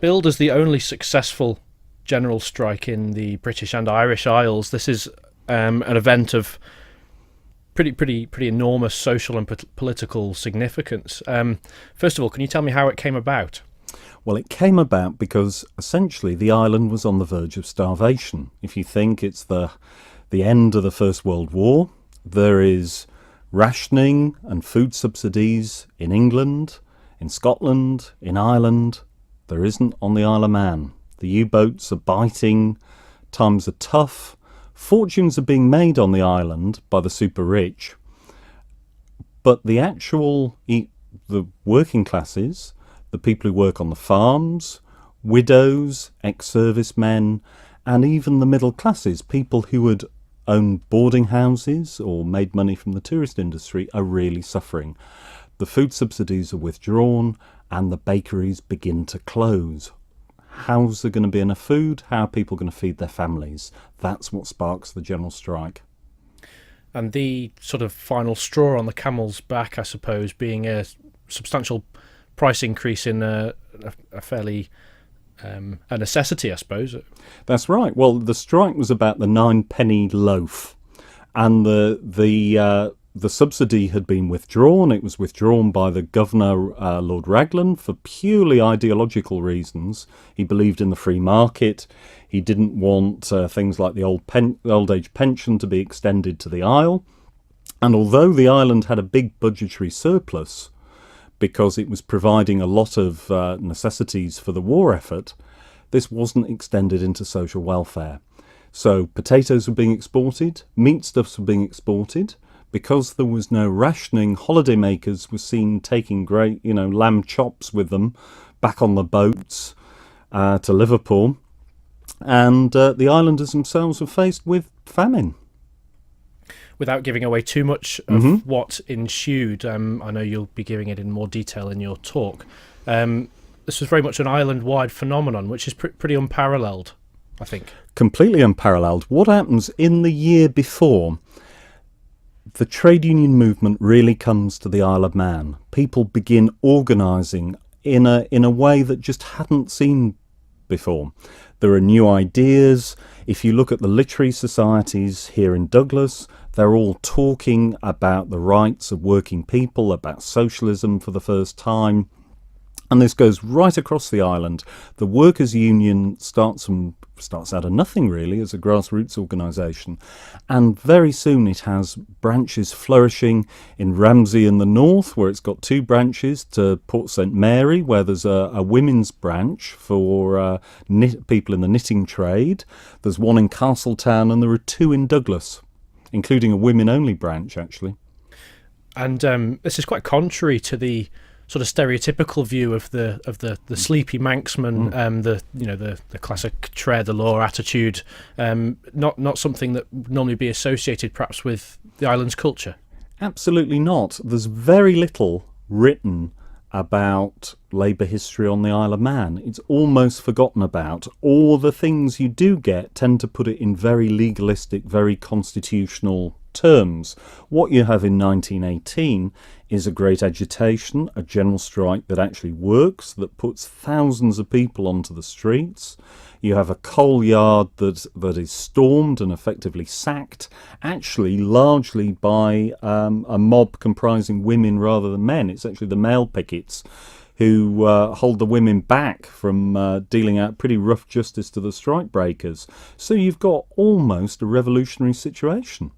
billed as the only successful general strike in the British and Irish Isles. This is an event of pretty enormous social and political significance. First of all, can you tell me how it came about? Well, it came about because essentially the island was on the verge of starvation. If you think it's the end of the First World War, there is rationing and food subsidies in England, in Scotland, in Ireland. There isn't on the Isle of Man. The U-boats are biting, times are tough, fortunes are being made on the island by the super rich, but the working classes, the people who work on the farms, widows, ex-servicemen, and even the middle classes, people who had owned boarding houses or made money from the tourist industry, are really suffering. The food subsidies are withdrawn and the bakeries begin to close. How's there going to be enough food? How are people going to feed their families? That's what sparks the general strike. And the sort of final straw on the camel's back, I suppose, being a substantial price increase in a fairly a necessity, I suppose. That's right. Well, the strike was about the 9-penny loaf, and the subsidy had been withdrawn. It was withdrawn by the governor, Lord Raglan, for purely ideological reasons. He believed in the free market. He didn't want things like the old age pension to be extended to the Isle. And although the island had a big budgetary surplus, because it was providing a lot of necessities for the war effort, this wasn't extended into social welfare. So potatoes were being exported, meatstuffs were being exported. Because there was no rationing, holidaymakers were seen taking great, lamb chops with them back on the boats to Liverpool. And the islanders themselves were faced with famine. Without giving away too much of what ensued, I know you'll be giving it in more detail in your talk. This was very much an island-wide phenomenon, which is pretty unparalleled, I think. Completely unparalleled. What happens in the year before? The trade union movement really comes to the Isle of Man. People begin organising in a way that just hadn't seen before. There are new ideas. If you look at the literary societies here in Douglas, they're all talking about the rights of working people, about socialism for the first time. And this goes right across the island. The Workers' Union starts out of nothing, really, as a grassroots organisation. And very soon it has branches flourishing in Ramsey in the north, where it's got 2 branches, to Port St Mary, where there's a women's branch for people in the knitting trade. There's one in Castletown, and there are 2 in Douglas, including a women-only branch, actually. And this is quite contrary to the sort of stereotypical view of the sleepy Manxman, the classic tread the law attitude, not something that would normally be associated perhaps with the island's culture. Absolutely not. There's very little written about labour history on the Isle of Man. It's almost forgotten about. All the things you do get tend to put it in very legalistic, very constitutional terms. What you have in 1918 is a great agitation, a general strike that actually works, that puts thousands of people onto the streets. You have a coal yard that is stormed and effectively sacked, actually largely by a mob comprising women rather than men. It's actually the male pickets who hold the women back from dealing out pretty rough justice to the strike breakers. So you've got almost a revolutionary situation.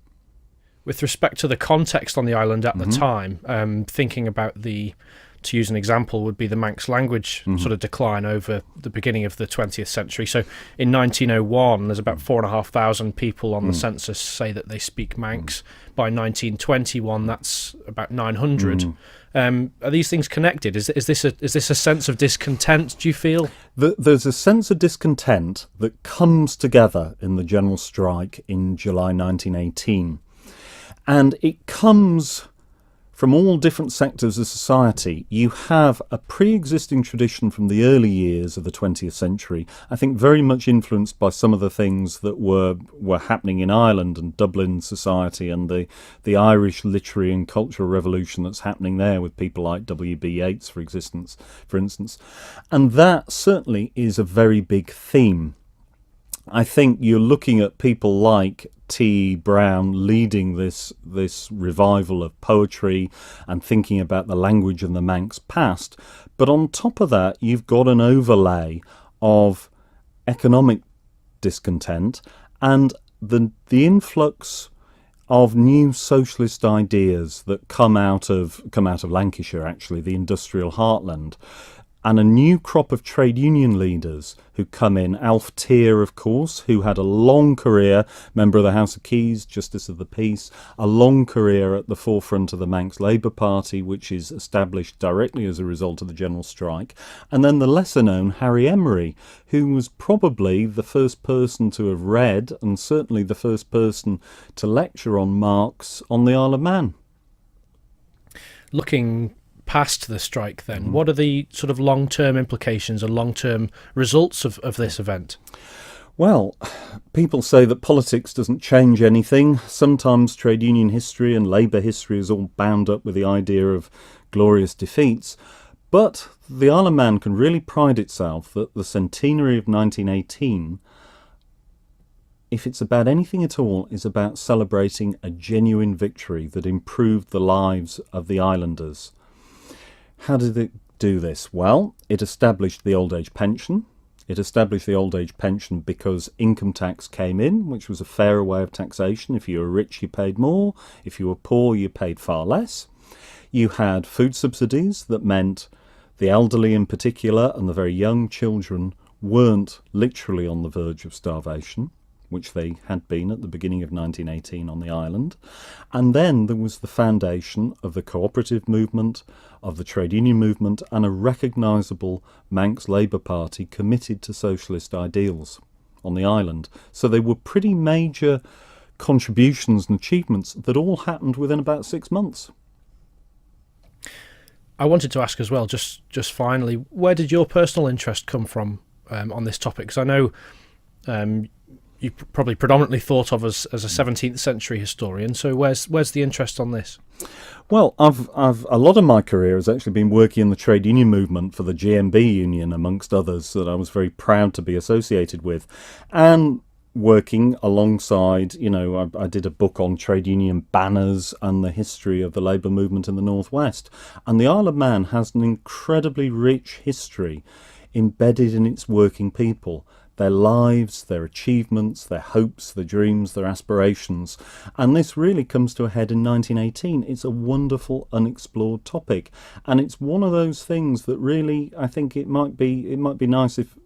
With respect to the context on the island at the time, thinking about to use an example, would be the Manx language sort of decline over the beginning of the 20th century. So in 1901, there's about 4,500 people on the census say that they speak Manx. By 1921, that's about 900. Are these things connected? Is this a sense of discontent, do you feel? There's a sense of discontent that comes together in the general strike in July 1918. And it comes from all different sectors of society. You have a pre-existing tradition from the early years of the 20th century, I think very much influenced by some of the things that were happening in Ireland and Dublin society and the Irish literary and cultural revolution that's happening there with people like W.B. Yeats, for instance. And that certainly is a very big theme. I think you're looking at people like T. Brown leading this revival of poetry and thinking about the language and the Manx past. But on top of that, you've got an overlay of economic discontent and the influx of new socialist ideas that come out of Lancashire, actually, the industrial heartland. And a new crop of trade union leaders who come in. Alf Tier, of course, who had a long career, member of the House of Keys, Justice of the Peace, a long career at the forefront of the Manx Labour Party, which is established directly as a result of the general strike. And then the lesser-known Harry Emery, who was probably the first person to have read, and certainly the first person to lecture on Marx on the Isle of Man. Looking past the strike then, what are the sort of long-term implications and long-term results of this event? Well, people say that politics doesn't change anything. Sometimes trade union history and labour history is all bound up with the idea of glorious defeats. But the Isle of Man can really pride itself that the Centenary of 1918, if it's about anything at all, is about celebrating a genuine victory that improved the lives of the islanders. How did it do this? Well, it established the old age pension. It established the old age pension because income tax came in, which was a fairer way of taxation. If you were rich, you paid more. If you were poor, you paid far less. You had food subsidies that meant the elderly in particular and the very young children weren't literally on the verge of starvation, which they had been at the beginning of 1918 on the island. And then there was the foundation of the cooperative movement, of the trade union movement, and a recognisable Manx Labour Party committed to socialist ideals on the island. So they were pretty major contributions and achievements that all happened within about 6 months. I wanted to ask as well, just finally, where did your personal interest come from on this topic? Because I know you probably predominantly thought of as a 17th century historian. So where's the interest on this? Well, I've a lot of my career has actually been working in the trade union movement for the GMB union, amongst others, that I was very proud to be associated with, and working alongside, I did a book on trade union banners and the history of the labour movement in the Northwest. And the Isle of Man has an incredibly rich history embedded in its working people, their lives, their achievements, their hopes, their dreams, their aspirations. And this really comes to a head in 1918. It's a wonderful, unexplored topic. And it's one of those things that really, I think it might be nice if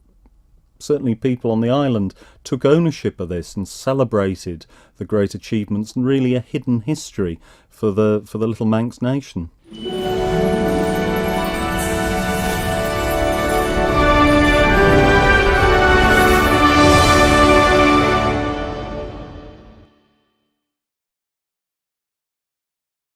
certainly people on the island took ownership of this and celebrated the great achievements and really a hidden history for the little Manx nation.